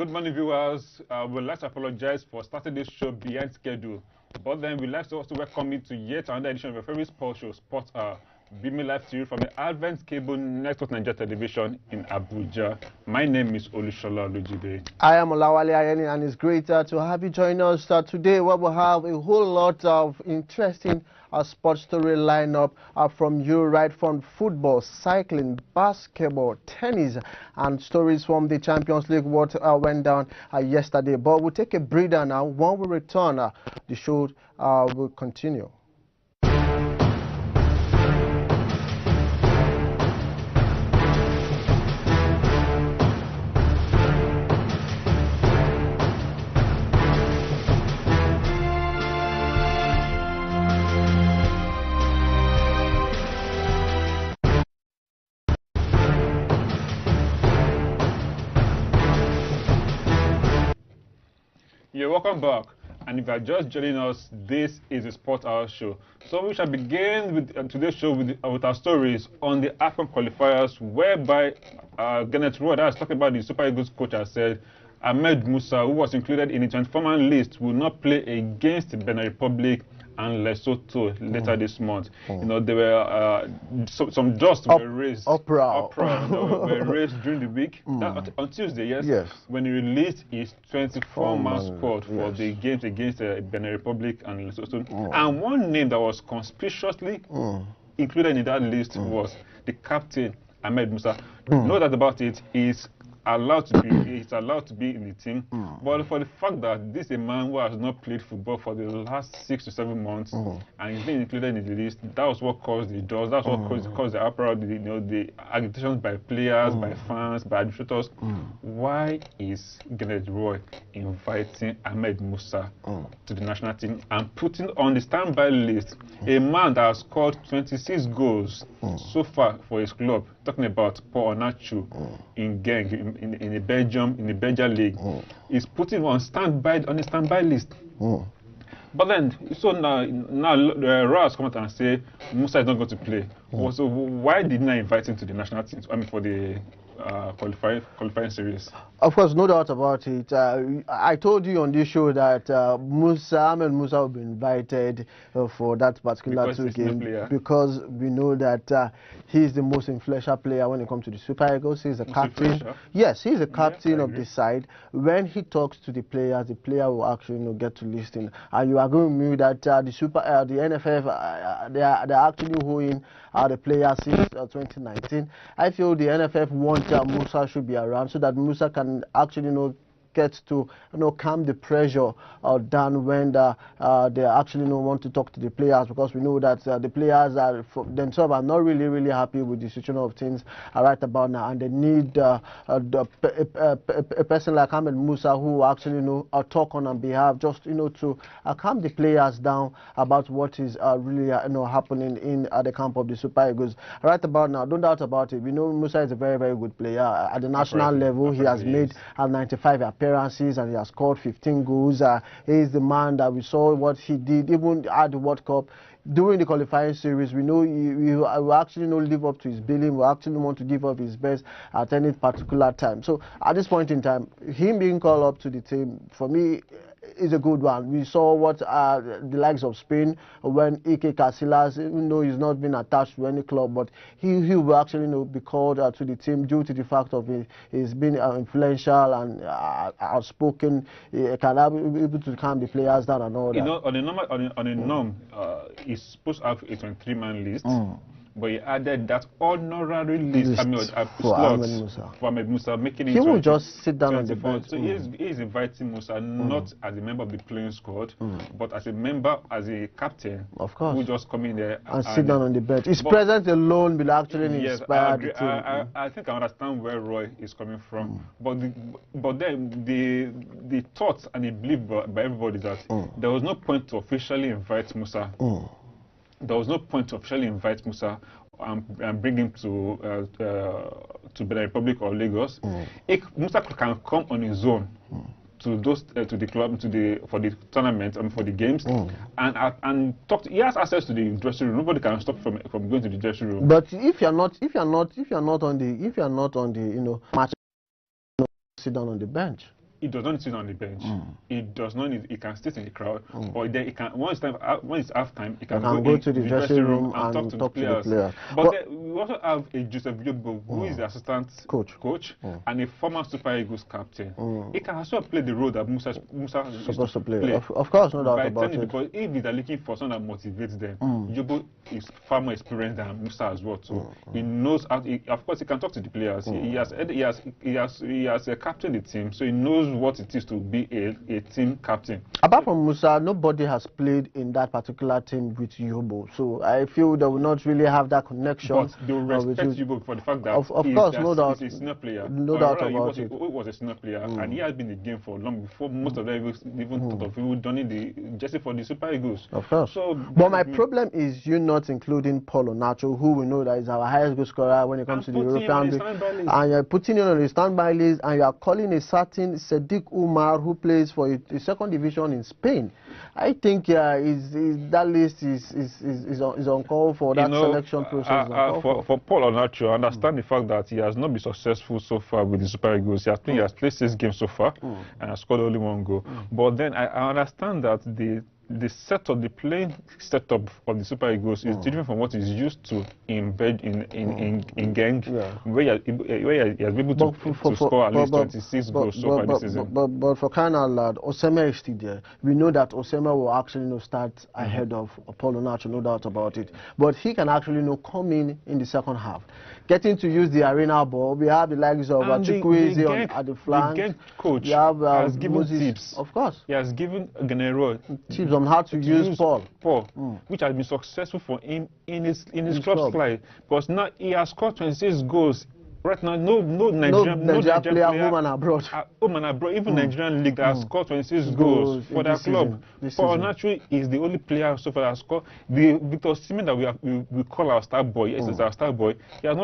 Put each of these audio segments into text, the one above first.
Good morning, viewers. We'd like to apologize for starting this show behind schedule, but then we'd like to also welcome you to yet another edition of your favorite sports show, Sport beaming live to you from the Advent Cable Network Nigeria Television in Abuja. My name is Olushola Olujibe. I am Olawale Ayeni, and it's great to have you join us today, where we'll have a whole lot of interesting sports story lineup from you, right from football, cycling, basketball, tennis, and stories from the Champions League, what went down yesterday. But we'll take a breather now. When we return, the show will continue. You're welcome back, and if you are just joining us, this is the Sport Hour Show. So we shall begin with today's show with our stories on the AFCON qualifiers, whereby Kenneth Roy, that is talking about the Super Eagles coach, has said Ahmed Musa, who was included in the 24-man list, will not play against the Benin Republic and Lesotho later this month. You know, there were some dust were raised. Uproar were raised during the week. That, on Tuesday, yes, when he released his 24-man squad for the games against Benin Republic and Lesotho. And one name that was conspicuously included in that list was the captain, Ahmed Musa. No doubt about it, he's allowed to be in the team, but for the fact that this is a man who has not played football for the last 6 to 7 months and he's been included in the list, that was what caused the dust. That's what caused the uproar, the agitations by players, by fans, by administrators. Why is Kenneth Roy inviting Ahmed Musa to the national team and putting on the standby list a man that has scored 26 goals so far for his club? Talking about Paul Onachu in Genk in the Belgian league, is putting on the standby list. But then, so now Roy has come out and say Musa is not going to play. So why didn't I invite him to the national team? I mean, for the qualifying series. Of course, no doubt about it. I told you on this show that Ahmed Musa will be invited for that particular game because we know that he's the most influential player when it comes to the Super Eagles. He's the captain. Yes, he's the captain of the side. When he talks to the player will actually get to listen. And you agree with me that the NFF they're actually holding the players since 2019. I feel the NFF wants Musa should be around so that Musa can actually get to calm the pressure down when they actually want to talk to the players, because we know that the players themselves are not really happy with the situation of things right about now, and they need a person like Ahmed Musa who actually talk on behalf, just to calm the players down about what is really happening in the camp of the Super Eagles right about now. Don't doubt about it. We know Musa is a very good player at the national level. He has made 95 appearances and he has scored 15 goals. He is the man that we saw what he did even at the World Cup. During the qualifying series, we know he will actually live up to his billing. We actually want to give up his best at any particular time. So at this point in time, him being called up to the team, for me, is a good one. We saw what the likes of Spain, when Ike Casillas, even though he's not been attached to any club, but he will actually be called to the team due to the fact of he's been influential and outspoken. He can be able to calm the players down and all that. On a norm, he's supposed to have a 23-man list. But he added that honorary list, for Ahmed Musa, making it. He will just sit down on the bench. So he is inviting Musa not as a member of the playing squad, but as a member, as a captain, of course, who just come in there and sit down on the bench. His presence alone will actually inspire the team. I think I understand where Roy is coming from, but then the thoughts and the belief by everybody is that there was no point to officially invite Musa. There was no point to officially invite Musa and bring him to Benin Republic or Lagos. Musa can come on his own to the club for the tournament and for the games and talk. He has access to the dressing room. Nobody can stop from going to the dressing room. But if you're not on the match, sit down on the bench. He does not sit on the bench. He does not need. He can sit in the crowd, or then he can when it's half time, he can go to the dressing room and talk to the players. But we also have a Joseph Yobo, who is the assistant coach and a former Super Eagles captain. He can also play the role that Musa is supposed to play. Of course, no doubt about it. Because if they are looking for someone that motivates them, Yobo is far more experienced than Musa as well. So he knows how. Of course, he can talk to the players. He has captained the team, so he knows what it is to be a team captain. Apart from Musa, nobody has played in that particular team with Yobo, so I feel they will not really have that connection. But they will respect Yobo for the fact that of course, no doubt, he's a senior player. No doubt about it. He was a senior player, and he has been in the game for long before most of them even thought of him donning the jersey for the Super Eagles. Of course. So, but my problem is you not including Paul Onacho, who we know that is our highest goal scorer when it comes to the European League, and you're putting him on the standby list, and you are calling a certain Sadiq Umar who plays for the second division in Spain. I think that list is on call for that selection process. For Paul Onacho, I understand the fact that he has not been successful so far with the Super Eagles. He has played 6 games so far and has scored only 1 goal. But then I understand that the setup, the playing setup of the Super Eagles is different from what he's used to in Genk, where he has been able to score at least 26 goals so far this season. But for crying out loud, Osema is still there. We know that Osema will actually start ahead of Paul Onacho, no doubt about it. But he can actually come in the second half. Getting to use the arena ball, we have the likes of Chukwueze at the flank. The Genk coach has given tips. Of course. He has given Genero tips on how to use Paul, which has been successful for him in his club side. Because now he has scored 26 goals. Right now, no Nigerian player home and abroad. Even Nigerian league that has scored 26 goals for their club. Paul Onacho is the only player so far that has scored. The Victor Osimhen that we call our star boy, yes, it's our star boy. He has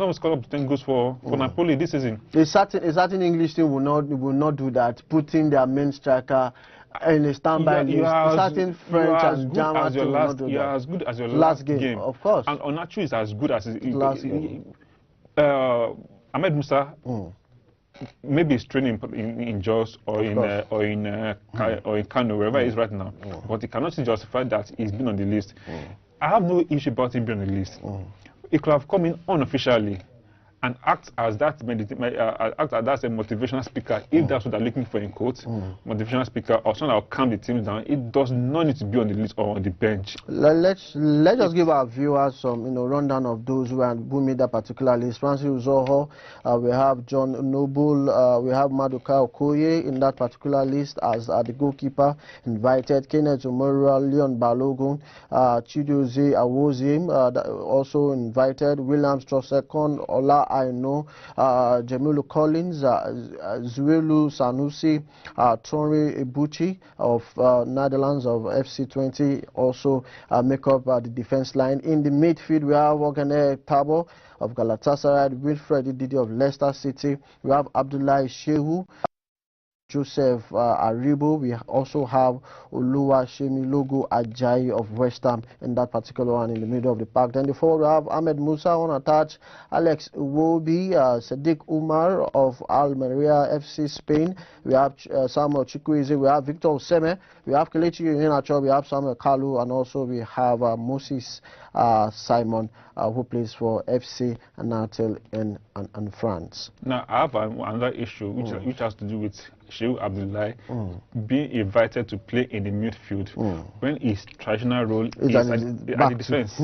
not scored up to 10 goals for Napoli this season. A certain English team will not do that, putting their main striker in a standby list. Certain French and German team will not do that. You are as good as your last game. Of course. And Onacho is as good as his last game. Ahmed Musa maybe he's training in Jos or in Kano, wherever he is right now, but he cannot justify that he's been on the list. I have no issue about him being on the list. He could have come in unofficially and act as that motivational speaker, if that's what they're looking for in quotes, motivational speaker, or someone that will calm the team down. It does not need to be on the list or on the bench. Let's just give our viewers some rundown of those who made that particular list. Francis Uzoho, we have John Noble, we have Maduka Okoye in that particular list as the goalkeeper invited. Kenneth Omorua, Leon Balogun, Chidozie Awozim also invited. Williams Trosekon, Ola I know, Jamilu Collins, Zuelu Sanusi, Tonri Ebuchi of Netherlands of FC20 also make up the defense line. In the midfield, we have Ogene Tabo of Galatasaray, Wilfred Didi of Leicester City, we have Abdullahi Shehu, Joseph Aribo. We also have Oluwa Shemilogo Ajayi of West Ham in that particular one in the middle of the park. Then the forward we have Ahmed Musa unattached, Alex Iwobi, Sadiq Umar of Almeria FC Spain. We have Samuel Chukwueze, we have Victor Osimhen, we have Kelechi Iheanacho, we have Samuel Kalu, and also we have Moses Simon, who plays for FC Nantes in France. Now, I have another issue which has to do with Shehu Abdullahi being invited to play in the midfield when his traditional role is at the defense.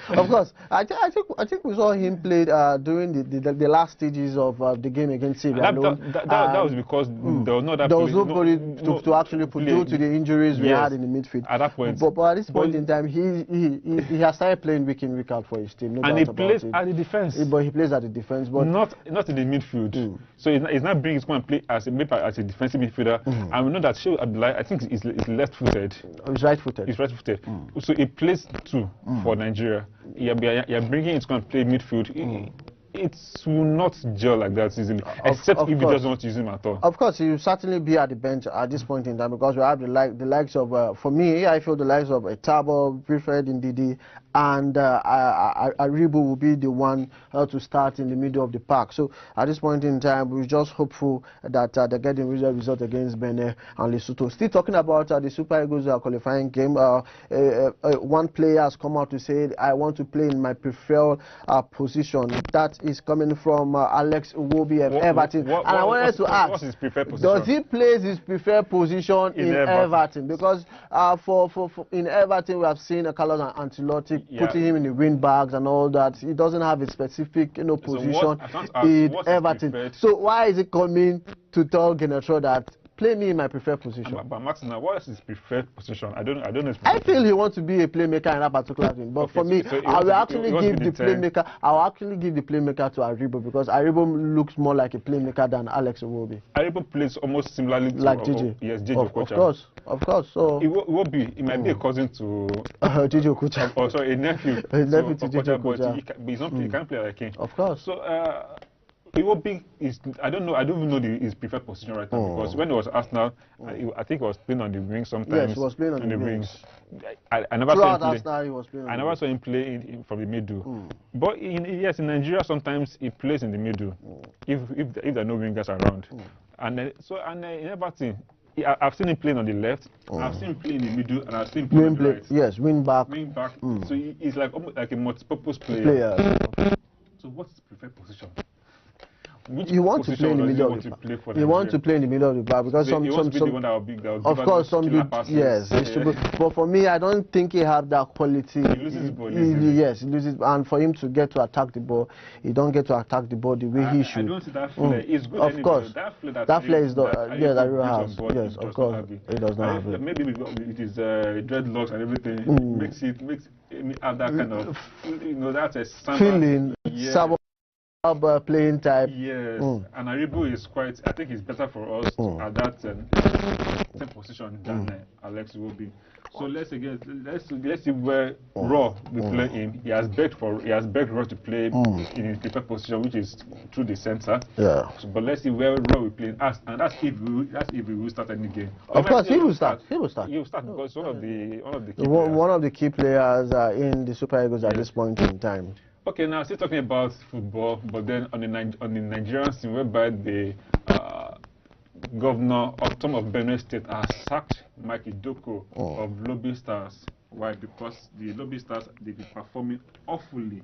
Of course, I think we saw him play during the last stages of the game against Syria. That was because there was nobody to actually put due to the injuries we had in the midfield. At that point, but at this point in time, he has started playing week in, week out for his team. And he plays at the defense. But he plays at the defense, but not in the midfield. So he's not bringing his and play as a defensive midfielder. And we know that Shehu Abdullahi, I think, is left-footed. He's right-footed. He's right-footed. So he plays 2 for Nigeria. You're bringing him to play midfield. it will not gel like that easily, except if he doesn't want to use him at all. Of course, he will certainly be at the bench at this point in time, because we have the likes of, for me, I feel the likes of Tabo, Wilfred Ndidi, and Aribo will be the one to start in the middle of the park. So at this point in time, we're just hopeful that they're getting a result against Benin and Lesotho. Still talking about the Super Eagles qualifying game, one player has come out to say, I want to play in my preferred position. That is coming from Alex Iwobi of Everton. And I wanted to ask, what's his preferred position? Does he play his preferred position in Everton? Because in Everton, we have seen Carlos Ancelotti putting him in the wing bags and all that. He doesn't have a specific position in Everton. So why is it coming to tell Genetro that play me in my preferred position? But Martin, what is his preferred position? I don't know. I feel he wants to be a playmaker in that particular thing. But for me, I will actually give the playmaker. I will actually give the playmaker to Aribo, because Aribo looks more like a playmaker than Alex Iwobi. Aribo plays almost similarly to JJ. Yes, JJ Okocha. Of course. So it might be a cousin to JJ Okocha. Oh, sorry, a nephew. A nephew to JJ Okocha. But he can't play like him. Of course. So Iwobi is, I don't even know his preferred position right now, because when he was Arsenal, I think he was playing on the wing sometimes. Yes, he was playing on the wings. I never saw him play. Arsenal, he was playing. I never saw him play from the middle. But in Nigeria sometimes he plays in the middle if there are no wingers around. And in Everton, I've seen him playing on the left. I've seen him play in the middle, and I've seen him play on the right. Yes, wing back. So he's like almost like a multi-purpose player. So what's his preferred position? You want to play in the middle of the park. You want to play in the middle of the park, because some of course some yes, but for me, I don't think he have that quality. He loses the ball. Yes, he loses, and for him to get to attack the ball, he don't get to attack the ball the way he should. I don't see that flair. It's good. Of course, that flair is not. Yes, that really has. Yes, of course, he does not have it. Maybe it is dreadlocks and everything makes me have that kind of that's a feeling. Playing type. Yes, and Aribo is quite. I think he's better for us at that same position than Alex will be. So let's see where Raw will play him. He has begged Raw to play in his preferred position, which is through the center. Yeah. So, but let's see where Raw will play, and that's if we will start any game. Of course, he will start. He will start because one of the key players in the Super Eagles at this point in time. Okay, now still talking about football, but then on the Nigerian scene, whereby the governor of some of Benue State has sacked Mike Idoko of Lobby Stars. Why? Because the Lobby Stars, they've been performing awfully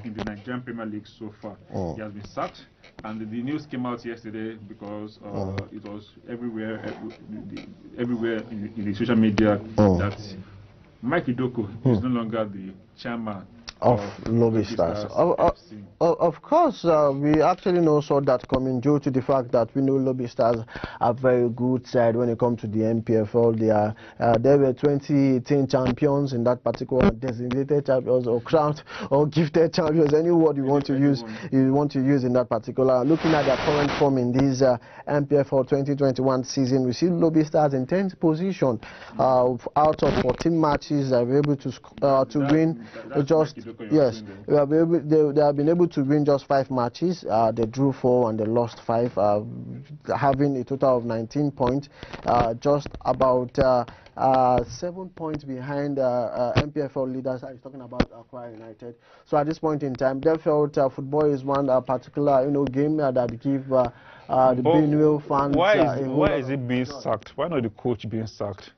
in the Nigerian Premier League so far. He has been sacked, and the news came out yesterday because it was everywhere in the social media that Mike Idoko is no longer the chairman of Lobby Stars. Of course, we actually saw that coming due to the fact that we know Lobby Stars are very good side when it comes to the NPFL. They were 2018 champions in that particular designated champions or crowned or gifted champions. Any word you want to use, in that particular. Looking at their current form in this NPFL 2021 season, we see Lobby Stars in 10th position out of 14 matches. They were able to win just. Yes, they have been able to win just 5 matches. They drew 4 and they lost 5, having a total of 19 points, just about 7 points behind MPFL leaders. I was talking about Accra United. So at this point in time, they felt football is one particular game that give the Benue fans. Why is it being sacked? Why not the coach being sacked?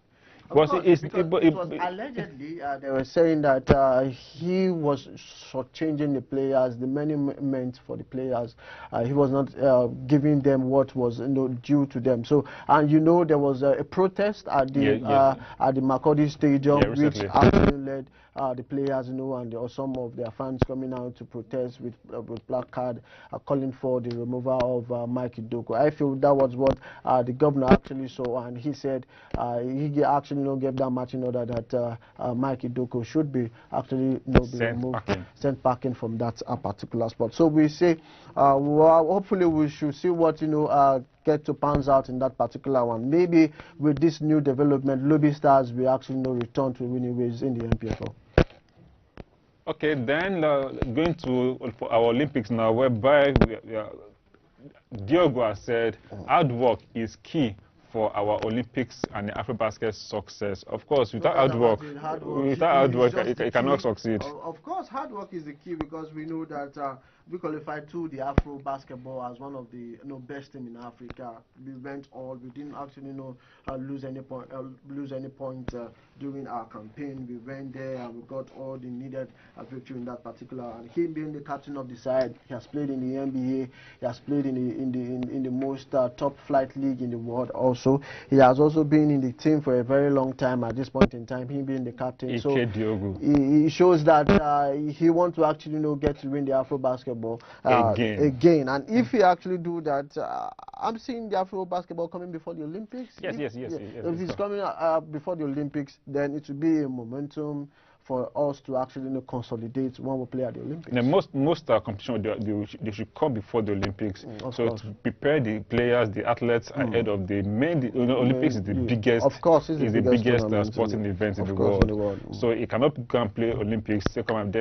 Because allegedly, they were saying that he was shortchanging the players, the money meant for the players. He was not giving them what was due to them. So, and there was a protest at the Makurdi Stadium, which actually led the players, and some of their fans coming out to protest with placard calling for the removal of Mike Idoko. I feel that was what the governor actually saw, and he said he actually gave that matching order that Mike Idoko should be actually be removed, sent packing from that particular spot. So we say, hopefully we should see what get to pans out in that particular one. Maybe with this new development, Lobby Stars will actually return to winning ways in the NPFL. Okay, then going to for our Olympics now, whereby Diogo has said hard work is key for our Olympics and the AfroBasket success. Of course, without hard work, it cannot succeed. Of course, hard work is the key, because we know that we qualified to the Afro basketball as one of the best team in Africa. We went all. We didn't actually lose any point during our campaign. We went there and we got all the needed victory in that particular. And him being the captain of the side, he has played in the NBA. He has played in the most top flight league in the world. Also, he has also been in the team for a very long time. At this point in time, him being the captain, so he shows that he wants to actually get to win the Afro basketball again. And if he actually do that, I'm seeing the Afro basketball coming before the Olympics. Yes. If it's coming before the Olympics, then it will be a momentum for us to actually consolidate when we play at the Olympics. Now, most competition they should come before the Olympics, to prepare the players, the athletes ahead of the main. Olympics is the biggest. Of course, it's the biggest sporting event in the world. So it cannot go and play Olympics, come and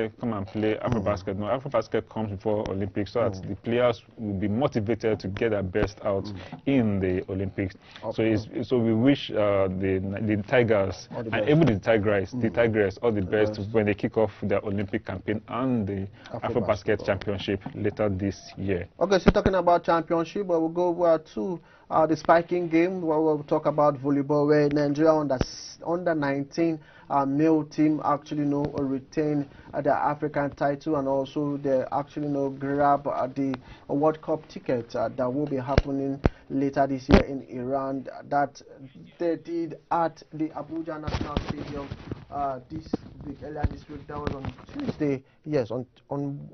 play AfroBasket. No, AfroBasket comes before Olympics, so that the players will be motivated to get their best out in the Olympics. So we wish the Tigers and even the Tigress all the best when they kick off their Olympic campaign and the AfroBasket Championship later this year. Okay, so talking about championship, we'll go to the spiking game, where we'll talk about volleyball, where Nigeria under 19 male team actually retain the African title, and also they actually grab the World Cup ticket that will be happening later this year in Iran, that they did at the Abuja National Stadium earlier this week. That was on Tuesday. Yes, on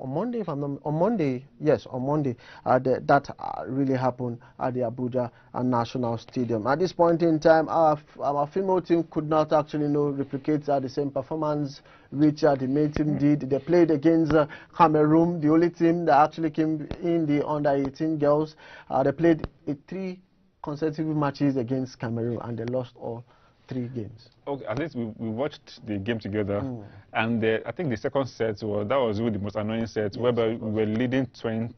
Monday, if I'm not on Monday. Yes, on Monday. That really happened at the Abuja National Stadium. At this point in time, our female team could not actually replicate the same performance which the male team did. They played against Cameroon, the only team that actually came in the under-18 girls. They played 3 consecutive matches against Cameroon, and they lost all 3 games. Okay, at least we watched the game together, and I think the second set was really the most annoying set, whereby we were leading 19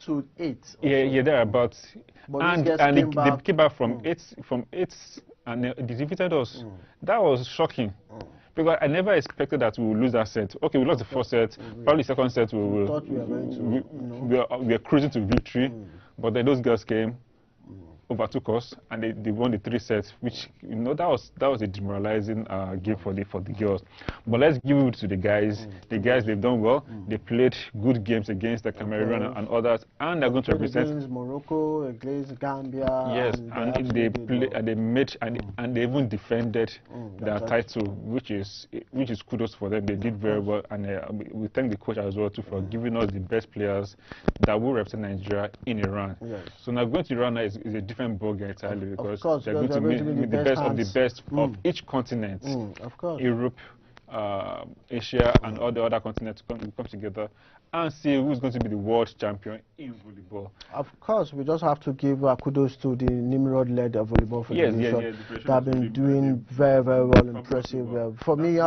to 8. Yeah, thereabouts. And they came back from 8, and they defeated us. That was shocking. Because I never expected that we would lose that set. Okay, we lost the first set. Probably the second set we thought we were going to. We were cruising to victory, but then those girls came, overtook us, and they won the 3 sets, which that was a demoralizing game for the girls. But let's give it to the guys. The guys, they've done well. They played good games against the Cameroon and others, and they're going to represent against Morocco, against Gambia. Yes, and they played and they made and they even defended their title, which is kudos for them. They did very well, and we thank the coach as well too for giving us the best players that will represent Nigeria in Iran. Yes. So now going to Iran is a different ballgame entirely, because they're going to be the best of the best of each continent. Of course. Europe, Asia, and all the other continents come together and see who's going to be the world champion in volleyball. Of course, we just have to give kudos to the Nimrod-led volleyball federation. They have been doing very, very well, impressive. For me,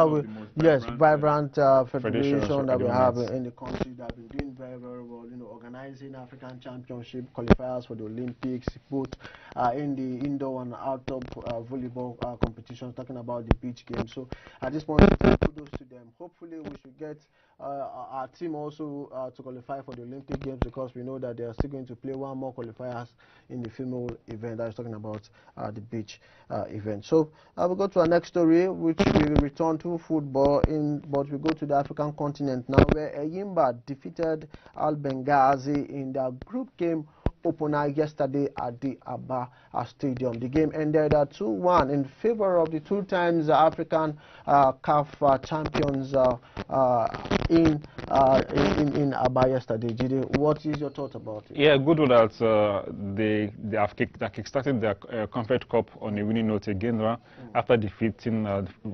vibrant federation that we have in the country that have been doing very, very well. Organizing African Championship qualifiers for the Olympics, both in the indoor and outdoor volleyball competitions. Talking about the beach game. So at this point, kudos to them. Hopefully, we should get our team also to qualify for the Olympic Games, because we know that they are still going to play one more qualifiers in the female event. I was talking about the beach event. So we'll go to our next story, which we return to football, but we go to the African continent now, where Eyimba defeated Al Benghazi in their group game opener yesterday at the Aba Stadium. The game ended at 2-1 in favor of the 2 times African CAF champions in Aba yesterday. Jide, what is your thought about it? Yeah, good that they have kickstarted their Conference Cup on a winning note again, after defeating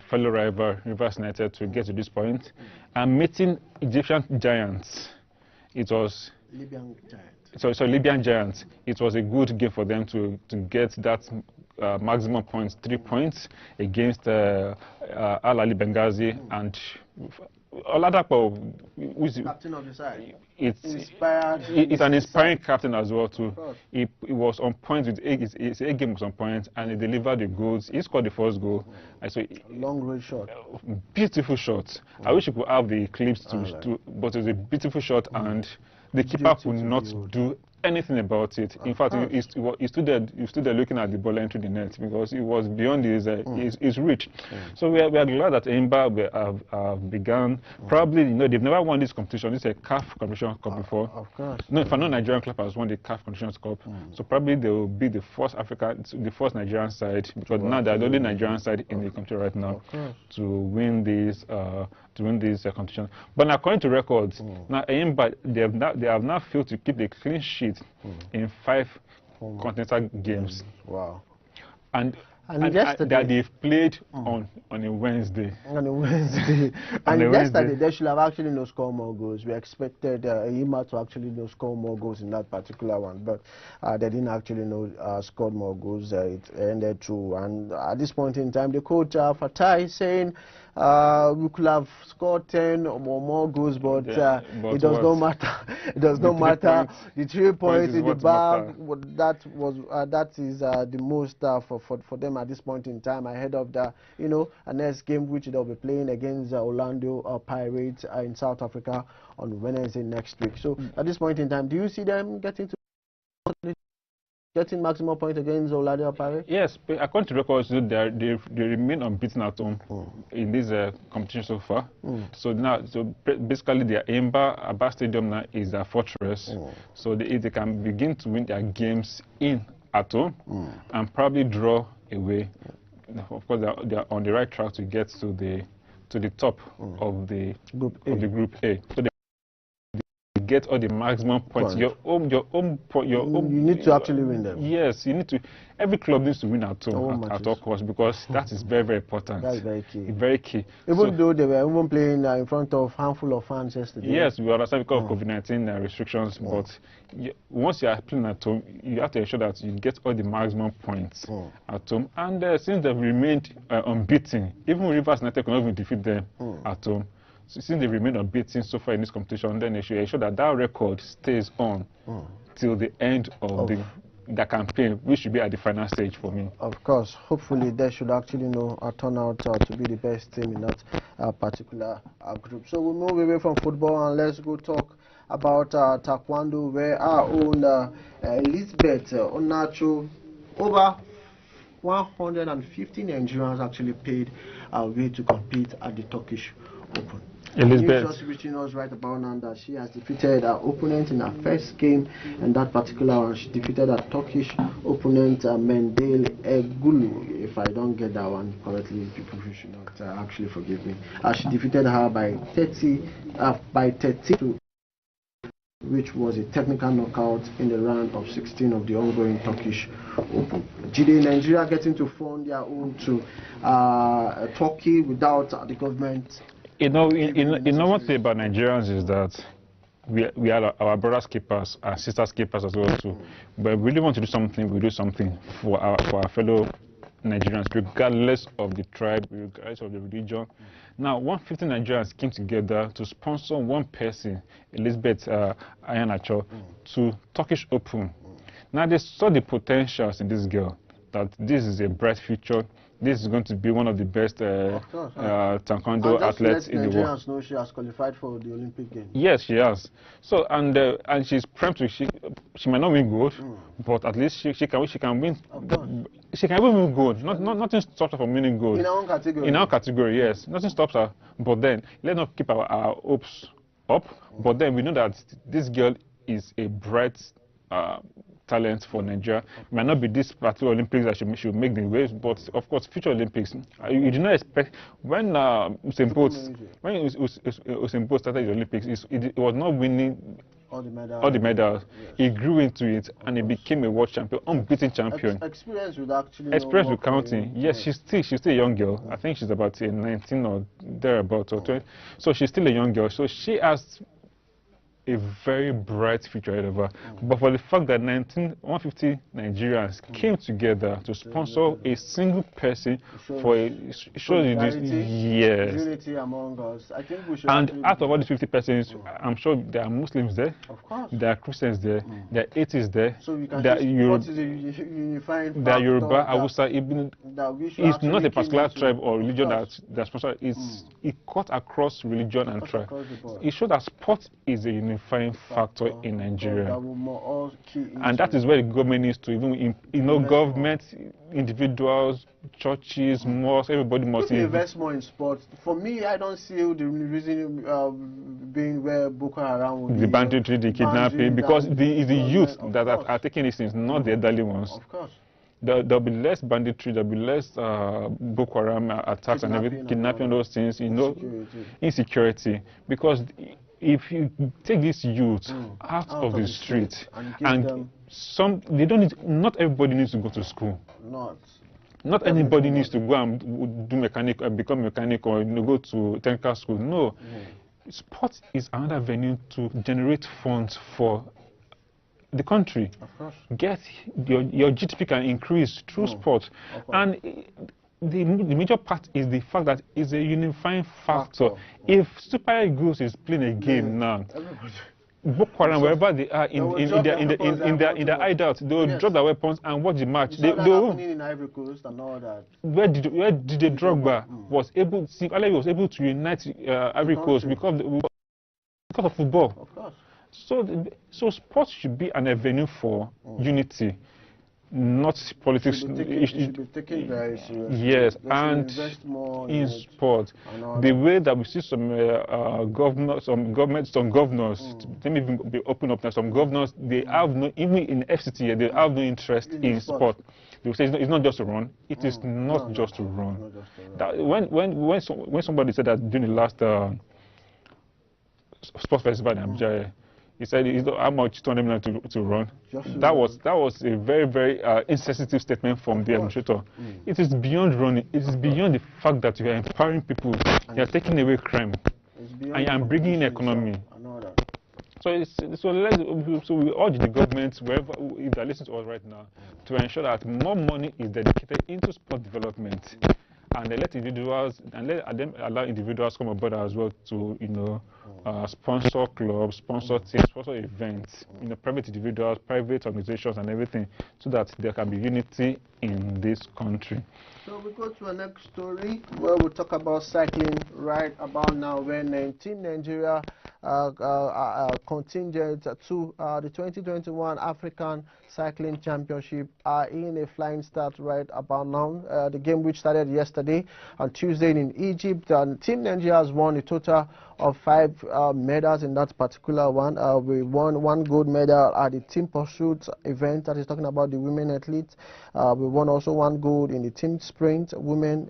fellow rival Rivers United to get to this point and meeting Egyptian giants. It was Libyan Giants. So Libyan Giants. It was a good game for them to get that maximum points, 3 points against Al Ali Benghazi and Oladapo, who's captain of the side. It's an inspiring captain as well too. He was on point with his A game was on point, and he delivered the goals. He scored the first goal. So long range shot. Beautiful shot. I wish you could have the clips but it was a beautiful shot, and the keeper could not do anything about it. In fact, he stood there looking at the ball entering the net because it was beyond his reach. So we are glad that Enyimba have begun. Probably, they've never won this competition. This is a CAF competition cup before. Of course. No, if no Nigerian club has won the CAF competition cup, so probably they will be the first Nigerian side, because now they are the only Nigerian side in the country right now to win this competition. But according to records, now Enyimba they have now failed to keep a clean sheet in 5 continental games. Wow. And yesterday that they've played on a Wednesday. On a Wednesday. And yesterday they should have actually scored more goals. We expected Enyimba to actually score more goals in that particular one, but they didn't actually score more goals. It ended 2. And at this point in time, the coach Fatai is saying we could have scored 10 or more goals, but it does not matter. It does not matter. The 3 points in the bag, that is the most for them at this point in time, ahead of the a next game which they'll be playing against Orlando Pirates in South Africa on Wednesday next week. So at this point in time, do you see them getting maximum points against Orlando Pirates? Yes, according to records, they remain unbeaten at home in this competition so far. So basically, their Aba Stadium now is their fortress. So they can begin to win their games at home and probably draw away. Of course, they are on the right track to get to the top of the Group A. So they get all the maximum points. You need to actually win them. Yes, you need to. Every club needs to win at home at all costs, because that is very, very important. That's very key. Very key. Even though they were even playing in front of a handful of fans yesterday. Yes, we understand because of COVID-19 restrictions, but once you are playing at home, you have to ensure that you get all the maximum points at home. And since they've remained unbeaten, even Rivers United cannot even defeat them at home. So since they remain unbeaten so far in this competition, then they should ensure that record stays on till the end of the campaign, which should be at the final stage for me. Of course, hopefully they should actually turn out to be the best team in that particular group. So we'll move away from football and let's go talk about taekwondo, where our own Elizabeth Onacho, over 150 Nigerians actually paid our way to compete at the Turkish Open. Elizabeth just reaching us right about now that she has defeated her opponent in her first game, and that particular one she defeated her Turkish opponent Mendel Egulu. If I don't get that one correctly, people should not actually forgive me. She defeated her by 30 which was a technical knockout in the round of 16 of the ongoing Turkish Open. Nigeria getting to fund their own to Turkey without the government. One thing about Nigerians is that we are our brothers' keepers, our sisters' keepers as well too. But we really want to do something, we do something for our fellow Nigerians, regardless of the tribe, regardless of the religion. Now, 150 Nigerians came together to sponsor one person, Elizabeth Ayanacho, to Turkish Open. Now, they saw the potentials in this girl, that this is a bright future. This is going to be one of the best taekwondo athletes in the world. Know she has qualified for the Olympic Games. Yes, she has. So and she's primed to. She might not win gold, but at least she can win. She can even win gold. Nothing stops her from winning gold. In our own category. In our category, yes. Nothing stops her. But then let's not keep our hopes up. But then we know that this girl is a bright talent for Nigeria. Might not be this particular Olympics that she will make the waves, but of course, future Olympics. You do not expect when Usain Bolt started the Olympics, it was not winning all the medals. Yes. He grew into it and he became a world champion, unbeaten champion. Experience would actually. Experience with counting. Yes, she's still a young girl. I think she's about 19 or thereabout or 20. So she's still a young girl. So she has a very bright future ahead of her. But for the fact that 150 Nigerians came together to sponsor a single person for a shows you this, yes, unity among us. I think we should. And out of all these 50 persons, I'm sure there are Muslims there, of course, there are Christians there, there are atheists there, so you can there what is a unifying factor, Yoruba, Hausa, even it's not a particular tribe or religion that sponsor. It cut across religion and tribe. It shows that sport is a unifying factor in Nigeria, and that is where the government needs to even, government, individuals, churches, mosques, everybody must invest more in sports. For me, I don't see the reason being where Boko Haram would the banditry, the kidnapping, because it's the youth that are taking these things, not the elderly ones. Of course. There'll be less banditry, there'll be less Boko Haram attacks and everything, kidnapping, those things, insecurity. Because if you take these youth out of the street and they don't need, not everybody needs to go to school. Not anybody needs to go and do mechanic, become mechanic, or go to technical school. No, sport is another venue to generate funds for the country. Of course. Get your GDP can increase through sport, and the major part is the fact that it's a unifying factor. If Super Eagles is playing a game now, Boko Haram, wherever they are in their hideout, they will drop their weapons and watch the match. They will. In Ivory Coast and all that. Where did the Drogba was able to unite Ivory Coast because of football. Of course. So sports should be an avenue for unity, not politics. It should be taken very seriously. Yes, and in sport, the way that we see some governors, some governors, let me even be open up now. Some governors, they have no, even in FCT, they have no interest in sport. They will say it's not just to run. It is not just to run. That when somebody said that during the last sports festival in Abuja, he said how much 200 million to run. That was a very, very insensitive statement from the administrator. It is beyond running. It is beyond the fact that you are empowering people. You are taking away crime, and you are bringing in economy. So we urge the government, wherever if they listen to us right now, to ensure that more money is dedicated into sport development, and they let individuals allow individuals come aboard as well to sponsor clubs, sponsor teams, sponsor events, private individuals, private organizations, and everything, so that there can be unity in this country. So we go to our next story where we'll talk about cycling right about now, when Team Nigeria contingent to the 2021 African Cycling Championship are in a flying start right about now. The game which started yesterday on Tuesday in Egypt, and Team Nigeria has won a total of 5 medals in that particular one. We won 1 gold medal at the team pursuit event, that is talking about the women athletes. We won also 1 gold in the team sprint women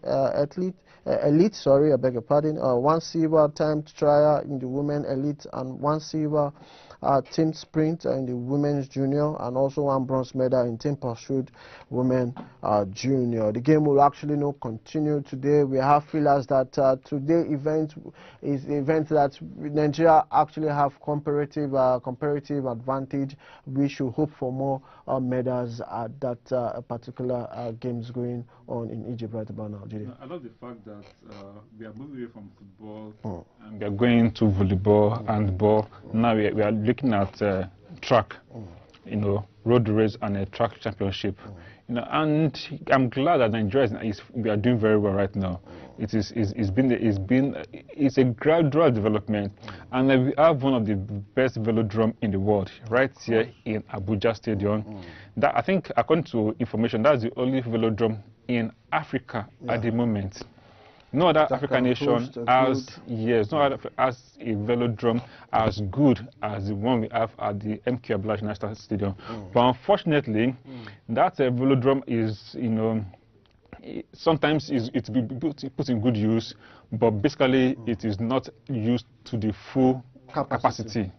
elite, sorry, I beg your pardon. 1 silver time trial in the women elite, and 1 silver team sprint in the women's junior, and also 1 bronze medal in team pursuit women junior. The game will actually continue today. We have feelers that today event is the event that Nigeria actually have comparative advantage. We should hope for more medals at that particular games going on in Egypt right about now. I love the fact that we are moving away from football and we are going to volleyball, handball. Now we are looking at track, road race and a track championship. And I'm glad that Nigeria we are doing very well right now. It's a gradual development, and we have one of the best velodrome in the world right here in Abuja Stadium. That, I think, according to information, that's the only velodrome in Africa at the moment. No other African nation has a velodrome as good as the one we have at the MK Abdullahi National Stadium. But unfortunately, that velodrome is, sometimes it's put in good use, but basically it is not used to the full capacity.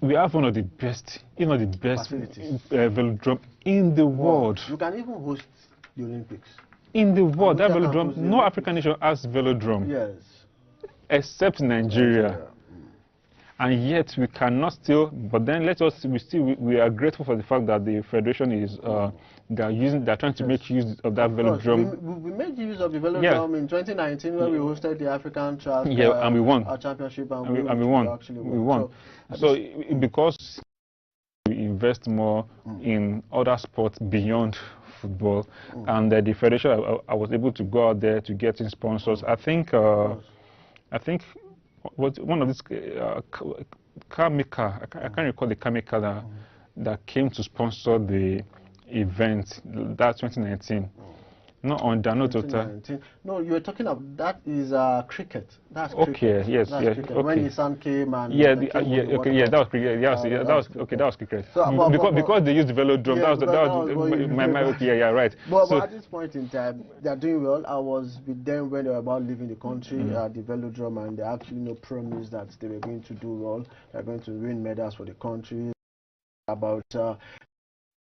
We have one of the best, velodrome in the world. You can even host the Olympics. In the world, that velodrome, no African nation has velodrome. Yes. Except Nigeria. and yet we cannot still. But then we are grateful for the fact that the federation is they're trying to make use of that velodrome. We made use of the velodrome in 2019 when we hosted the African track and we won our championship, and we won. Actually we won. So because we invest more in other sports beyond football, and the federation, I was able to go out there to get in sponsors. I think was one of these car maker, I can't recall the car maker that came to sponsor the event, that 2019. Not on Danotota. No, you were talking of that is cricket. That's okay. Cricket. Yes, that's yes. Cricket. Okay. When the sun came and that was cricket. That was cricket. So, because they used the velodrome. Yeah, that was my okay. Yeah, right. But at this point in time, they are doing well. I was with them when they were about leaving the country, the velodrome, and they actually promised that they were going to do well. They are going to win medals for the country. About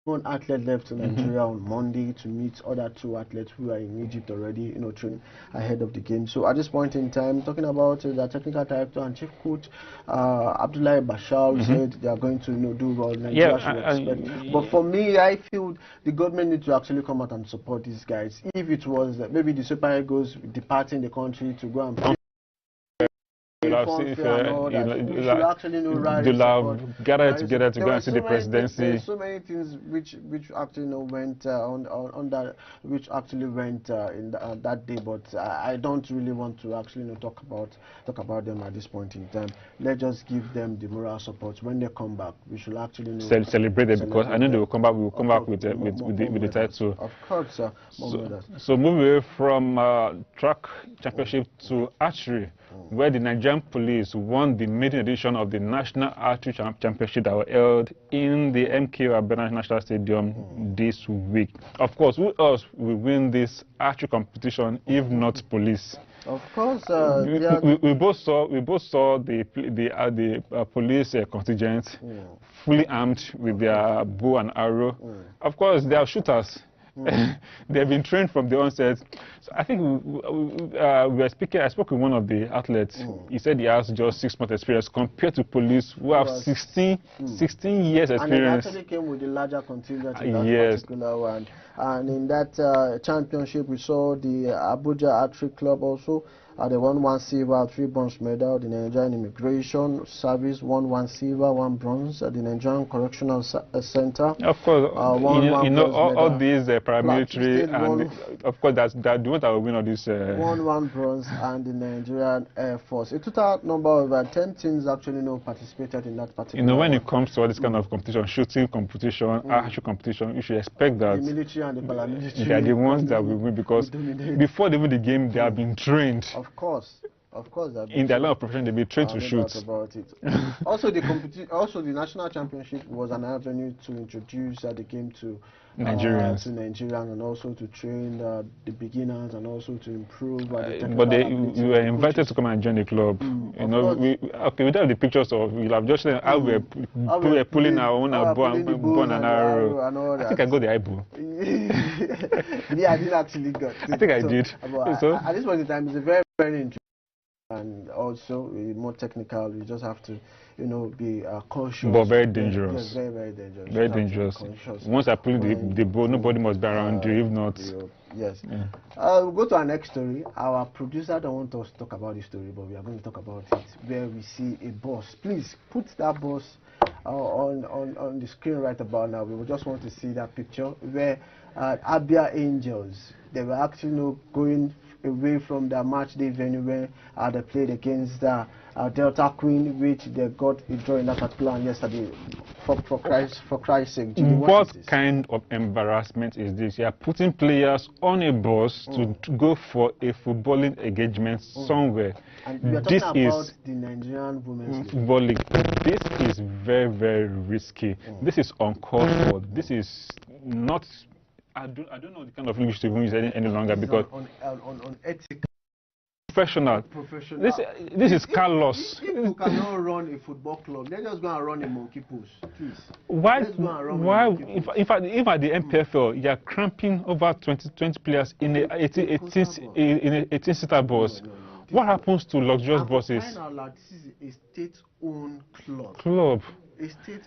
one athlete left to Nigeria on Monday to meet other 2 athletes who are in Egypt already, training ahead of the game. So at this point in time, talking about the technical director and chief coach, Abdullahi Bashar said they are going to do well. Nigeria should expect. But for me, I feel the government needs to actually come out and support these guys. If it was maybe the Super Eagles departing the country to go and play, gathered together to go and see the presidency. There's so many things which actually went on that, which actually went in that day, but I don't really want to actually talk about them at this point in time. Let's just give them the moral support. When they come back, we should actually celebrate them, because I know they will come back. We will come back with the title. Of course, sir. So moving away from track championship to archery, where the Nigerian police won the maiden edition of the National Archery Championship that were held in the MKO Abena National Stadium this week. Of course, who else will win this archery competition if not police? Of course, we both saw the police contingent fully armed with their bow and arrow. Of course, they are shooters. They have been trained from the onset. So I think I spoke with one of the athletes. He said he has just 6 months experience compared to police who have 16 years experience. And it actually came with the larger contingent in that particular one. And in that championship, we saw the Abuja Archery Club also. They won 1 silver, 3 bronze medal. The Nigerian Immigration Service won 1 silver, 1 bronze. The Nigerian Correctional Center. Of course, all these paramilitary, and of course that's the one that will win all this. Won 1 bronze, and the Nigerian Air Force. A total number of 10 teams actually participated in that particular. When it comes to all this kind of competition, shooting competition, archery competition, you should expect that the military and the paramilitary, they are the ones that will win, because before they win the game, they have been trained. Of course, in their line of profession, they've been trained to shoot. About it. Also, the national championship was an avenue to introduce the game to Nigerians, and also to train the beginners, and also to improve. But you were invited to come and join the club. Without the pictures of, you'll have just said how we're pulling our own bow and arrow. I think I got the eyeball. Yeah, I didn't actually get it. I think I did. At this point in time, it's a very, very interesting. And also more technical. You just have to, be cautious. But very dangerous. Yes, very, very dangerous. Very dangerous. Once I pull the bow, nobody must be around you. If not, yes. We'll go to our next story. Our producer don't want us to talk about this story, but we are going to talk about it. Where we see a bus. Please put that bus on the screen right about now. We just want to see that picture where Abia Angels, they were actually going away from the match day venue where they played against Delta Queen, which they got a draw in that particular yesterday. For Christ's sake, Jimmy, what kind of embarrassment is this? You are putting players on a bus to go for a footballing engagement somewhere. And we are talking about the Nigerian women's football league. This is very, very risky. This is uncalled for. This is not. I don't know the kind of English to use any longer, because unethical. Professional. This is Carlos. If you cannot run a football club, let's just go and run a monkey push, please. Why? If at the MPFL you are cramping over 20 players in a 18-seater bus, What happens to luxurious buses? This is a state-owned club.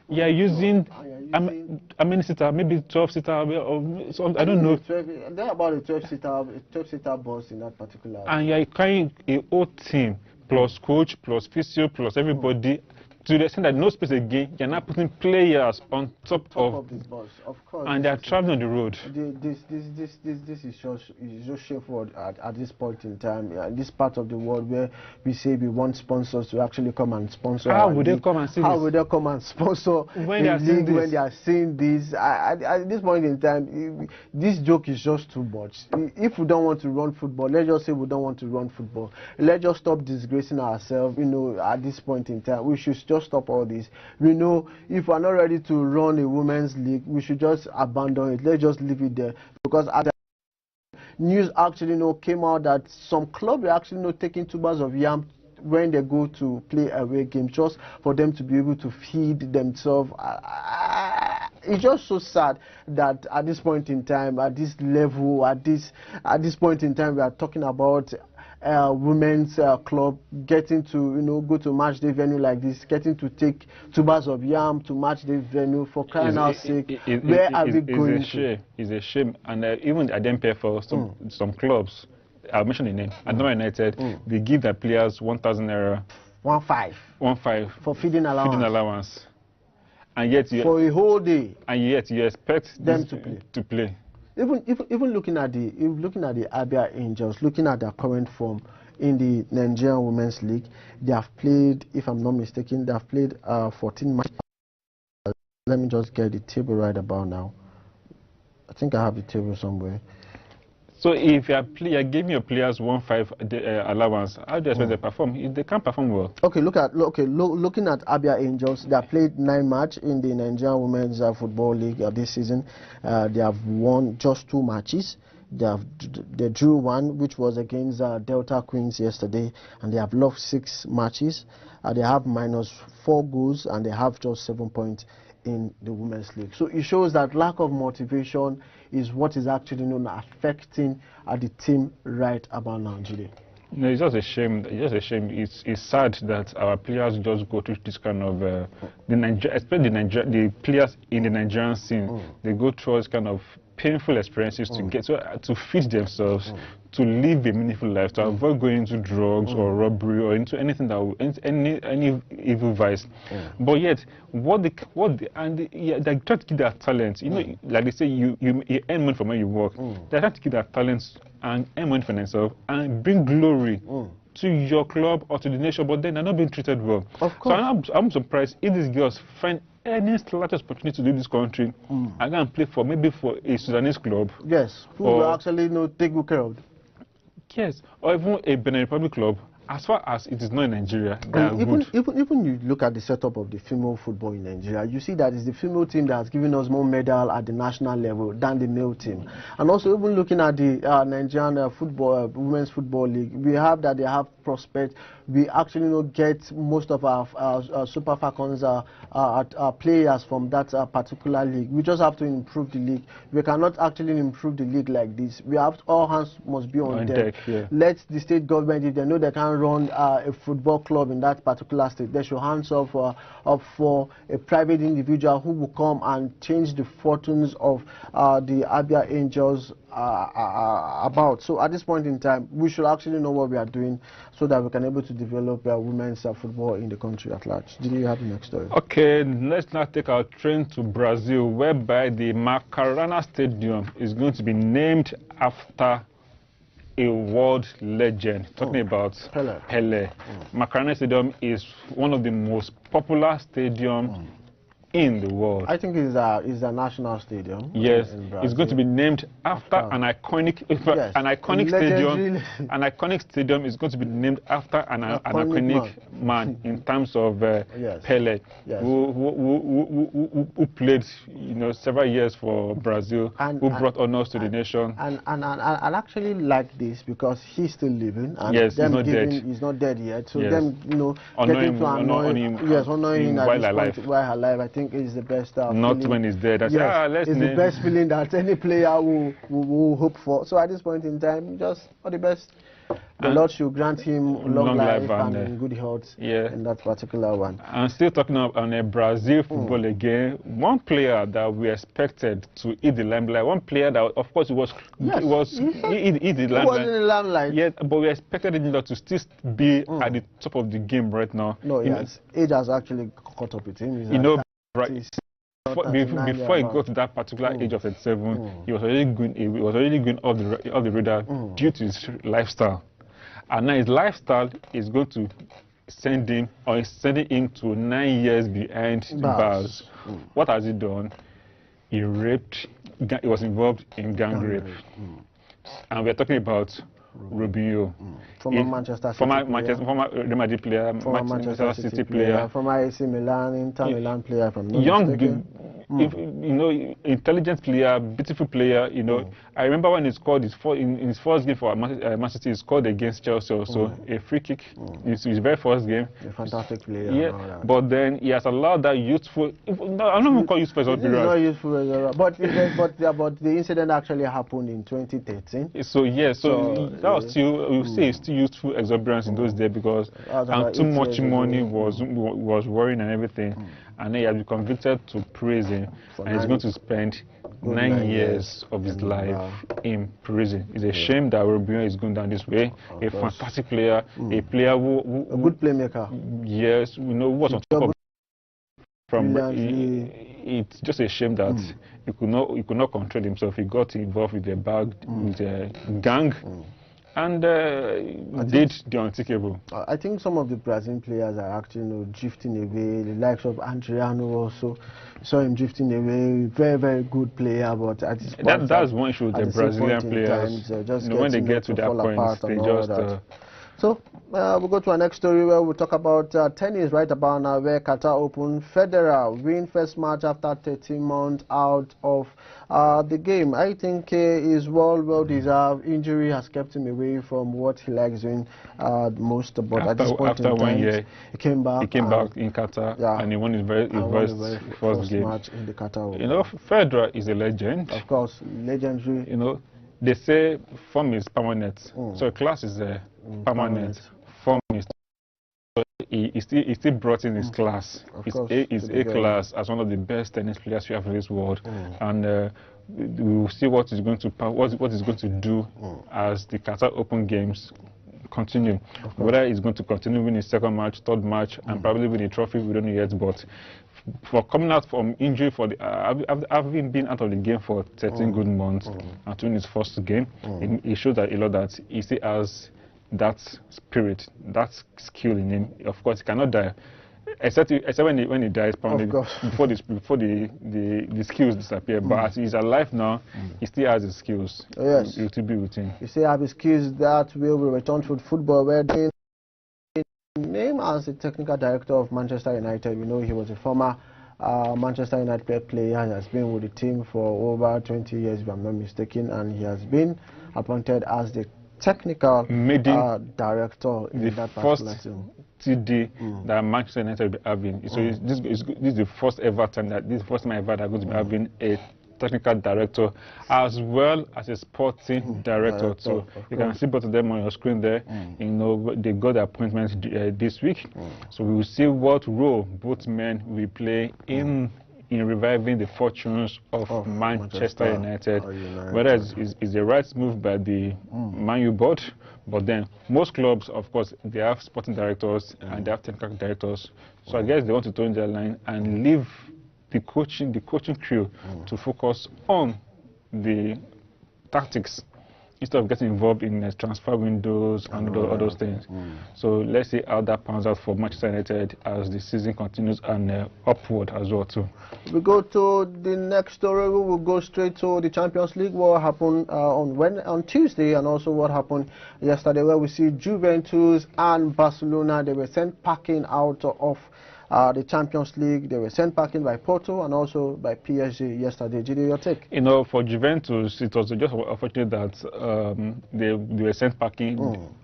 Yeah, using how many seater? Maybe 12-seater or so, I don't know. They're about a 12-seater bus in that particular. And you're carrying a whole team plus coach plus physio plus everybody. To the extent that no space again, you're not putting players on top of this bus, of course. And they're traveling on the road. This is just shameful at this point in time. This part of the world where we say we want sponsors to actually come and sponsor. How would they come and see this? How would they come and sponsor when they are seeing this? When they are seeing this? At this point in time, this joke is just too much. If we don't want to run football, let's just say we don't want to run football. Let's just stop disgracing ourselves. At this point in time, we should just stop all this. We know if we're not ready to run a women's league, we should just abandon it. Let's just leave it there. Because at the news actually came out that some clubs are actually taking 2 bags of yam when they go to play away games, just for them to be able to feed themselves. It's just so sad that at this point in time, at this level, at this point in time, we are talking about women's club getting to go to match day venue like this, getting to take 2 bags of yam to match day venue, for crying out sake. Where are we going to? It's a shame, and even I didn't pay for some clubs. I'll mention the name. Adama United, they give their players 1,000 naira. 1,500 for feeding allowance. And yet for a whole day. And yet you expect them to play. Even looking at the Abia Angels, looking at their current form in the Nigerian Women's League, they have played, if I'm not mistaken, they have played 14 matches. Let me just get the table right about now. I think I have the table somewhere. So if you're giving your players 1,500 allowance, how do you expect they perform? If they can't perform well. Okay, looking at Abia Angels, they have played 9 matches in the Nigerian Women's Football League this season. They have won just 2 matches. They drew 1, which was against Delta Queens yesterday, and they have lost 6 matches. They have -4 goals, and they have just 7 points in the Women's League. So it shows that lack of motivation is what is actually affecting the team right about now, Julie. No, it's just a shame. It's sad that our players just go through this kind of especially the players in the Nigerian scene. They go through this kind of painful experiences to feed themselves, to live a meaningful life, to avoid going into drugs or robbery or into anything that will, any evil vice. But yet, they try to keep their talents. Like they say, you earn money from where you work. They try to keep their talents and earn money for themselves and bring glory to your club or to the nation, but then they're not being treated well. Of course. So I'm surprised if these girls find any slightest opportunity to leave this country and go and play for maybe for a Sudanese club. Yes, who will actually take good care of them. Yes, or even a Benin Republic club. As far as it is not in Nigeria, they are good. Even you look at the setup of the female football in Nigeria, you see that it's the female team that has given us more medal at the national level than the male team. And also, even looking at the Nigerian Women's Football League, we have that they have prospects. We actually get most of our Super Falcons players from that particular league. We just have to improve the league. We cannot actually improve the league like this. We have all hands must be on deck. Yeah. Let the state government, if they know they can run a football club in that particular state, they should hands off for a private individual who will come and change the fortunes of the Abia Angels about. So at this point in time, we should actually know what we are doing so that we can able to develop women's football in the country at large. Did you have the next story? Okay, let's now take our train to Brazil, whereby the Macarena Stadium is going to be named after a world legend. Talking about Pelé. Macarena Stadium is one of the most popular stadiums in the world. I think it's a national stadium. Yes, it's going to be named after an iconic stadium. An iconic stadium is going to be named after an iconic man in terms of Pelé, who played several years for Brazil, who brought honors to the nation. And I actually like this because he's still living. And yes, he's not dead. He's not dead yet. So yes. them getting to annoy him while alive. I think is the best not feeling. When he's dead. It's the best feeling that any player will hope for. So at this point in time, just all the best. The Lord should grant him long life and good health in that particular one. And still talking on Brazil football again, one player that we expected to eat the limelight, one player that, of course, he eat the limelight. He was in the limelight. Yeah, but we expected him to still be at the top of the game right now. No, yes. Age has actually caught up with him. You know, right. Before he got to that particular age of 37, he was already going off the radar due to his lifestyle. And now his lifestyle is going to send him, or is sending him to 9 years behind bars. What has he done? He was involved in gang rape. And we're talking about Rubio, former Manchester City former Real Madrid player, former Manchester City player, former AC Milan, Inter Milan player, from young, intelligent player, beautiful player. You know, I remember when he scored in his first game for Man City, he scored against Chelsea. Also, a free kick. It's his very first game. A fantastic player. Yeah, but then he has allowed that youthful. I'm not even call youthful. It's not youthful, but the incident actually happened in 2013. So yeah, that was still, you say it's still youthful exuberance in those days, because too much money was worrying and everything. And then he has been convicted to prison, and he's going to spend 9 years of his life in prison. It's a shame that Rubio is going down this way. A fantastic player, a player who a good playmaker. Yes, we know what's on top of. It's just a shame that he could not control himself. He got involved with a gang. And did the unthinkable. I think some of the Brazilian players are actually drifting away. The likes of Adriano also saw him drifting away. Very, very good player, but at this point, that's one issue with the Brazilian players. When they get to that point, they just. So we'll go to our next story where we'll talk about tennis right about now, where Qatar Open. Federer win first match after 13 months out of the game. I think his well deserved. Injury has kept him away from what he likes doing most. But at this point after 1 year, he came back. He came back in Qatar, and he won his first game. Match in the Qatar Open. You know, Federer is a legend. Of course, legendary. You know, they say form is permanent, so class is permanent. Form is. So he still brought in his class. He's A class as one of the best tennis players we have in this world, and we will see what is going to do as the Qatar Open Games continue. Whether he's going to continue winning his second match, third match, and probably win a trophy, we don't know yet. But for coming out from injury, having been out of the game for 13 good months and to win his first game, it shows that that he still has that spirit, that skill in him. Of course, he cannot die, except when he dies, probably before the skills disappear. But as he's alive now, he still has the skills. Yes, it will be with him. You still have the skills that will return to football. Where they name as the technical director of Manchester United. We know he was a former Manchester United player. He has been with the team for over 20 years, if I'm not mistaken, and he has been appointed as the technical director in that particular team. TD that Manchester United will be having. So this is the first ever time that they're going to be having a technical director as well as a sporting director. So you can see both of them on your screen there. You know, they got the appointment this week. So we will see what role both men will play in reviving the fortunes of Manchester United. Whether it's the right move by the Man U board, but then most clubs, of course, they have sporting directors and they have technical directors. So I guess they want to turn their line and leave the coaching crew to focus on the tactics, instead of getting involved in transfer windows and all those things. So let's see how that pans out for Manchester United as the season continues and upward as well too. We go to the next story. We will go straight to the Champions League. What happened on Tuesday, and also what happened yesterday, where we see Juventus and Barcelona. They were sent packing out of the Champions League. They were sent packing by Porto and also by PSG yesterday. Did your take? You know, for Juventus, it was just unfortunate that they were sent packing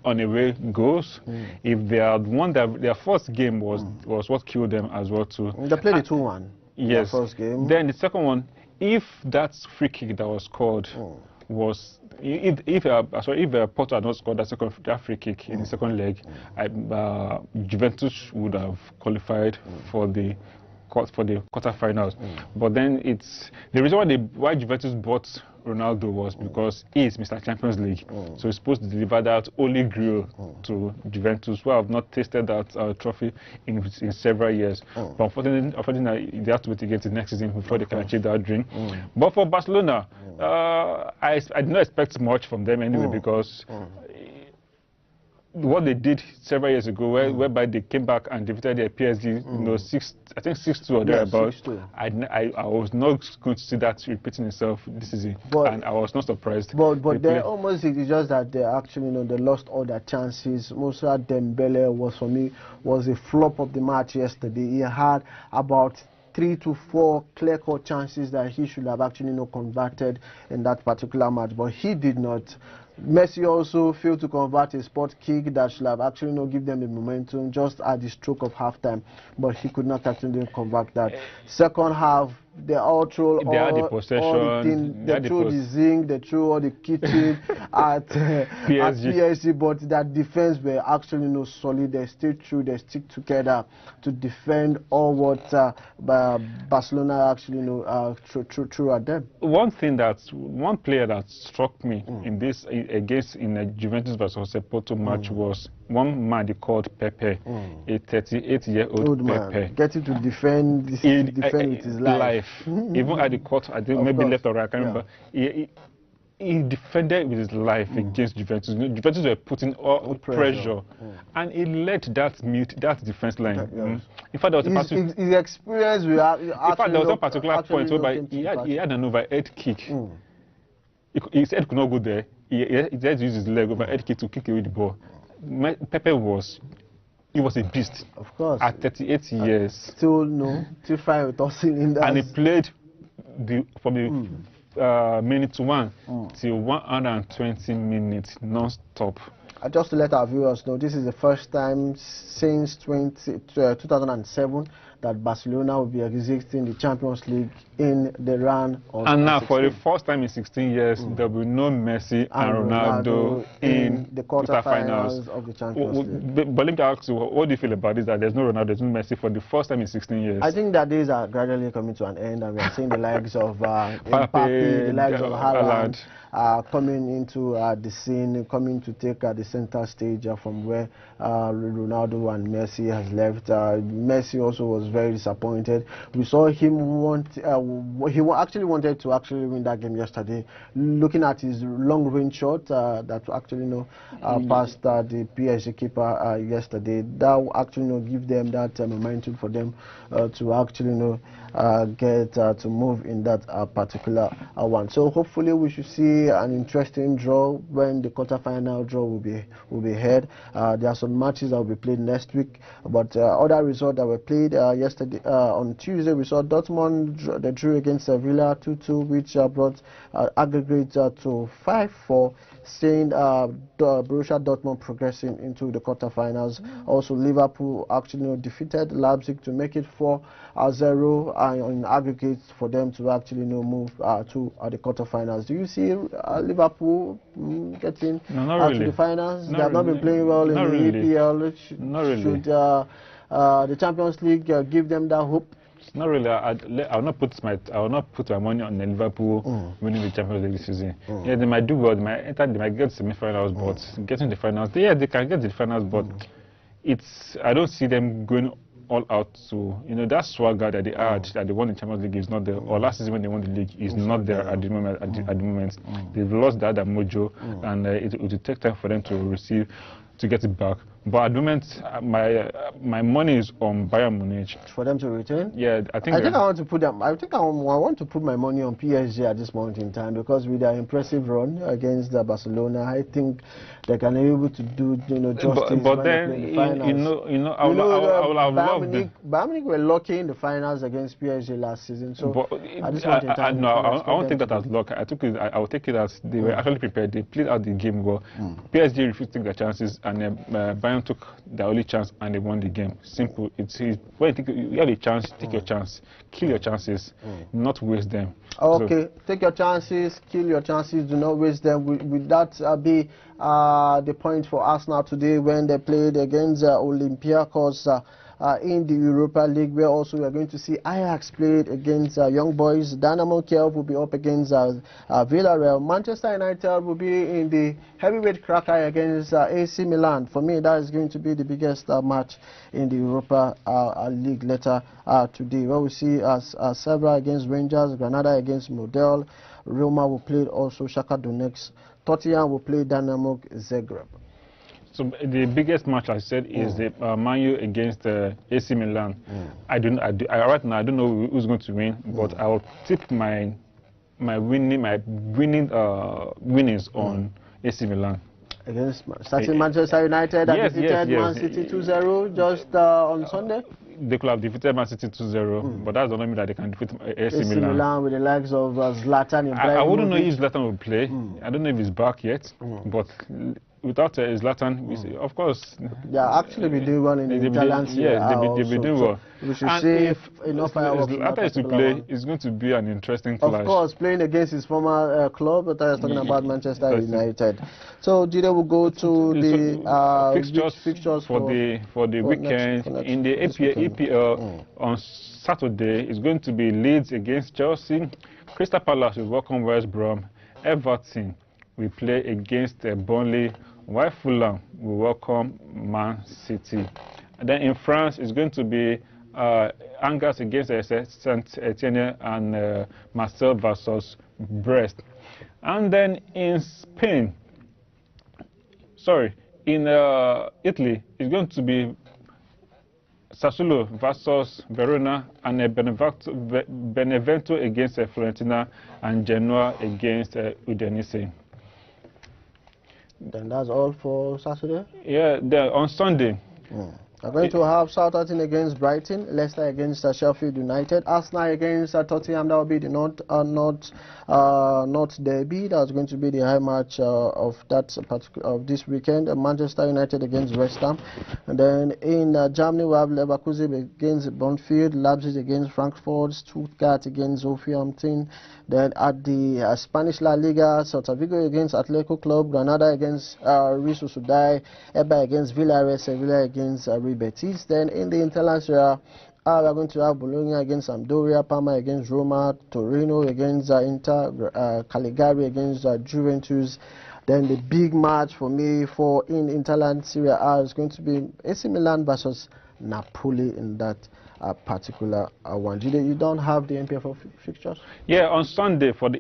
on away goals. If they had won their first game was what killed them as well too. They played a 2-1. Yes. First game. Then the second one, if that free kick that was scored was if Porto had not scored that free kick in the second leg, Juventus would have qualified for the quarterfinals. But then it's the reason why Juventus bought Ronaldo was because he is Mr. Champions League, so he's supposed to deliver that holy grail to Juventus, who have not tasted that trophy in several years. But unfortunately, they have to wait to get to next season before they can achieve that dream. But for Barcelona, I did not expect much from them anyway, because what they did several years ago, whereby they came back and defeated their PSG, 6-2 or thereabouts. I was not going to see that repeating itself this season, and I was not surprised. But they almost, it's just that they actually, they lost all their chances. Moussa Dembele was a flop of the match yesterday. He had about 3 to 4 clear-cut chances that he should have actually converted in that particular match, but he did not. Messi also failed to convert a spot kick that should have actually give them the momentum just at the stroke of halftime, but he could not actually convert that. Second half, they all threw they threw the zinc, they threw all the kitchen at PSG, but that defense were actually solid. They stayed true, they stick together to defend all what Barcelona actually threw at them. One player that struck me in a Juventus versus Porto match was one man they called Pepe, a 38-year-old Pepe. Getting to defend with his life. Even at the court, I think maybe left or right, I can't remember. He defended with his life against Juventus. Juventus were putting all pressure, and he led that defense line. In fact, there was his experience. There was a particular point where he had an overhead kick. His head could not go there. He had to use his leg overhead kick to kick away the ball. Pepe was a beast. Of course. At 38 years. Still fine with all cylinders. And he played from the minute 1 till 120 minutes non-stop. Just to let our viewers know, this is the first time since 2007 that Barcelona will be exiting the Champions League in the round of And now, for the first time in 16 years, there will be no Messi and Ronaldo in the quarterfinals of the Champions League. But let me ask you, what do you feel about this, that there's no Ronaldo, there's no Messi for the first time in 16 years? I think that days are gradually coming to an end, and we are seeing the likes of Mbappe, the likes of Haaland coming into the scene, coming to take the center stage from where Ronaldo and Messi has left. Messi also was very disappointed. We saw him he actually wanted to win that game yesterday. Looking at his long-range shot that actually passed the PSG keeper yesterday, that will actually give them that momentum for them to actually get to move in that particular one. So hopefully we should see an interesting draw when the quarterfinal draw will be held. There are some matches that will be played next week, but other results that were played yesterday on Tuesday, we saw Dortmund they drew against Sevilla 2-2, which brought aggregate to 5-4, seeing Borussia Dortmund progressing into the quarterfinals. Also, Liverpool actually defeated Leipzig to make it 4-0 in aggregate for them to actually move to the quarterfinals. Do you see Liverpool getting to the finals? They have not been playing well in the EPL. Not really. Should the Champions League give them that hope? Not really. I will not put my money on Liverpool winning the Champions League this season. Yeah, they might do well. They might get semi-finals, but getting the finals, they can get the finals, but I don't see them going all out to that swagger that they had that they won the Champions League is not there, or last season when they won the league is not there at the moment. At the moment, they've lost that mojo, and it will take time for them to get it back. But at the moment, my money is on Bayern Munich. For them to return? Yeah, I want to put my money on PSG at this moment in time, because with their impressive run against Barcelona, I think they can be able to do justice. But then I will have loved it. Bayern Munich were lucky in the finals against PSG last season. So at this moment in time, I won't take that as luck. I will take it as they were actually prepared. They played out the game well. PSG refused to take their chances, and Bayern Netherlands took their only chance and they won the game. Simple. It's when you have a chance, take your chance, kill your chances, not waste them. Okay, so, take your chances, kill your chances, do not waste them. Would that be the point for Arsenal today when they played against Olympiacos in the Europa League, where also we are going to see Ajax played against Young Boys. Dynamo Kiev will be up against Villarreal. Manchester United will be in the heavyweight cracker against AC Milan. For me, that is going to be the biggest match in the Europa League later today, where we see Sevilla against Rangers, Granada against Model, Roma will play also Shakhtar Donetsk, Tottenham will play Dynamo Zagreb. So the biggest match I said is the Man U against AC Milan. Right now I don't know who's going to win, but I will tip my winnings on AC Milan. Against Manchester United that defeated Man City 2-0 just on Sunday. They could have defeated Man City 2-0, but that does not mean that they can defeat AC Milan with the likes of Zlatan. I wouldn't know if Zlatan will play. I don't know if he's back yet, but without Zlatan, of course. Yeah, actually we do well in the Italian Serie A. Yeah, they've been doing well. We should see enough fireworks. Zlatan is to play. It's going to be an interesting clash. Of course, playing against his former club, but I was talking about Manchester United. So Jide will go to the fixtures for the weekend. In the EPL on Saturday, it's going to be Leeds against Chelsea. Crystal Palace will welcome West Brom. Everton will play against Burnley, while Fulham will welcome Man City. And then in France, it's going to be Angers against Saint-Etienne and Marseille versus Brest. And then in Spain, in Italy, it's going to be Sassuolo versus Verona, and Benevento against Fiorentina, and Genoa against Udinese. Then that's all for Saturday? Yeah, then on Sunday. We're going to have Southampton against Brighton, Leicester against Sheffield United, Arsenal against Tottenham. That will be the North Derby. That's going to be the high match of this weekend. Manchester United against West Ham. And then in Germany, we have Leverkusen against Bonfield, Leipzig against Frankfurt, Stuttgart against Southampton. Then at the Spanish La Liga, Celta Vigo against Atletico Club, Granada against Real Sociedad, Eibar against Villarreal, Sevilla against Betis. Then in the International, we are going to have Bologna against Sampdoria, Parma against Roma, Torino against Inter, Cagliari against Juventus. Then the big match for me in Italian Serie A is going to be AC Milan versus Napoli in that particular one. You don't have the NPFL fixtures? Yeah, on Sunday for the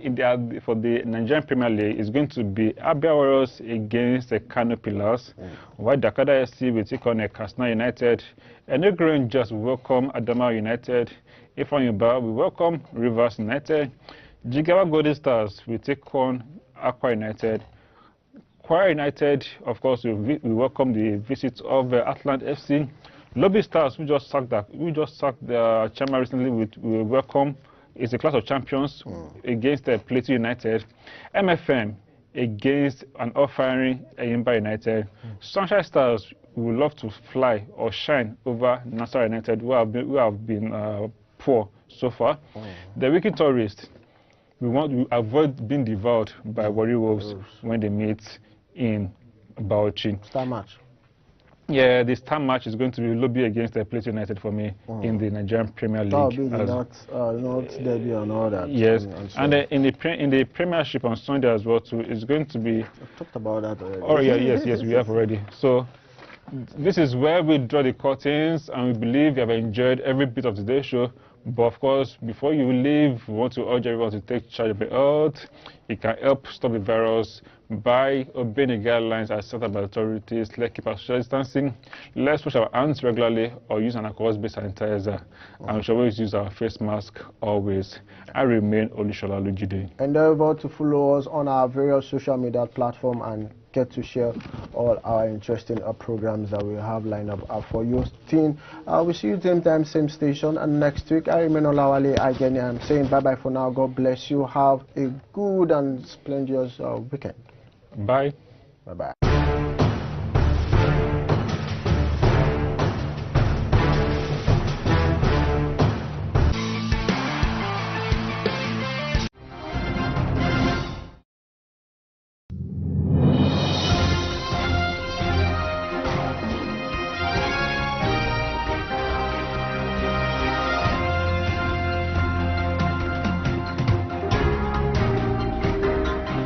Nigerian Premier League, it's going to be Abia Warriors against the Kano Pillars, while Dakada SC will take on Katsina United. Enugu Rangers will welcome Adamawa United. Ifeanyi Uba will welcome Rivers United. Jigawa Golden Stars will take on Akwa United. Kwara United, of course, will welcome the visit of Atlant FC. Lobby Stars, we just sacked the chairman recently, we welcome. It's a class of champions against Plateau United. MFM against an off-firing Eyimba United. Sunshine Stars would love to fly or shine over Nassau United, who have been poor so far. The Wicked Tourists, we want to avoid being devoured by Warri Wolves when they meet in Bauchi. Star match. Yeah, the star match is going to be Lobby against Plateau United for me in the Nigerian Premier League. That will be the North Derby and all that. Yes, and in the Premiership on Sunday as well too, it's going to be. We've talked about that already. Oh yeah, yes, we have already. So this is where we draw the curtains, and we believe you have enjoyed every bit of today's show. But of course, before you leave, we want to urge everyone to take charge of your health. You can help stop the virus by obeying the guidelines as set up by authorities. Let's keep our social distancing. Let's wash our hands regularly or use an alcohol-based sanitizer. And we should always use our face mask always. I remain Olushola Olujide. Endeavor to follow us on our various social media platforms and get to share all our interesting programs that we have lined up for you. We'll see you same time, same station, and next week. I remain Olawale Ageni. I'm saying bye-bye for now. God bless you. Have a good and splendid weekend. Bye. Bye-bye.